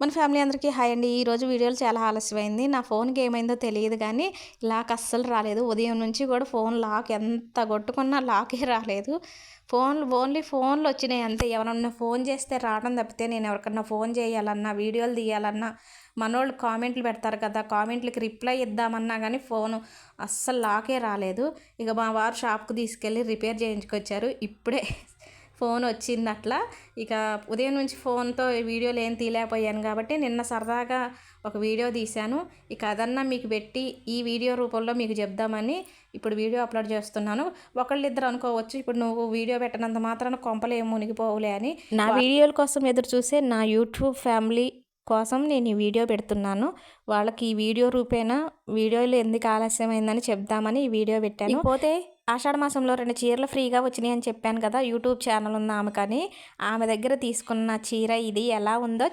మన ఫ్యామిలీ అందరికీ హాయ్ అండి. ఈరోజు వీడియోలు చాలా ఆలస్యమైంది. నా ఫోన్‌కి ఏమైందో తెలీదు గానీ, లాక్ అస్సలు రాలేదు. ఉదయం నుంచి కూడా ఫోన్ లాక్ ఎంత కొట్టుకున్నా లాకే రాలేదు. ఓన్లీ ఫోన్‌లొచ్చినాయి అంతే. ఎవరన్నా ఫోన్ చేస్తే రావడం తప్పితే, నేను ఎవరికన్నా ఫోన్ చేయాలన్నా, వీడియోలు తీయాలన్నా, మనోళ్ళు కామెంట్లు పెడతారు కదా! కామెంట్లకి రిప్లై ఇద్దామన్నా గానీ ఫోను అస్సలు లాకే రాలేదు. ఇక మా వారు షాప్‌కి తీసుకెళ్ళి రిపేర్ చేయించుకొచ్చారు. ఇప్పుడే ఫోనొచ్చిందట్లా. ఇక ఉదయం నుంచి ఫోన్‌తో వీడియోలు ఏం తీయలేకపోయాను కాబట్టి నిన్న సరదాగా ఒక వీడియో తీశాను. ఇక అదన్నా మీకు పెట్టి ఈ వీడియో రూపంలో మీకు చెప్దామని ఇప్పుడు వీడియో అప్లోడ్ చేస్తున్నాను. ఒకళ్ళిద్దరు అనుకోవచ్చు, ఇప్పుడు నువ్వు వీడియో పెట్టినంత మాత్రాన కొంపలేం మునిగిపోవులే అని. నా వీడియోల కోసం ఎదురు చూసే నా యూట్యూబ్ ఫ్యామిలీ కోసం నేను ఈ వీడియో పెడుతున్నాను. వాళ్ళకి ఈ వీడియో రూపేణా వీడియోలు ఎందుకు ఆలస్యమైందని చెప్దామని ఈ వీడియో పెట్టాను. పోతే ఆషాఢ మాసంలో 2 చీరలు ఫ్రీగా వచ్చినాయి అని చెప్పాను కదా! యూట్యూబ్ ఛానల్ ఉంది ఆమెకని. ఆమె దగ్గర తీసుకున్న చీర ఇది ఎలా ఉందో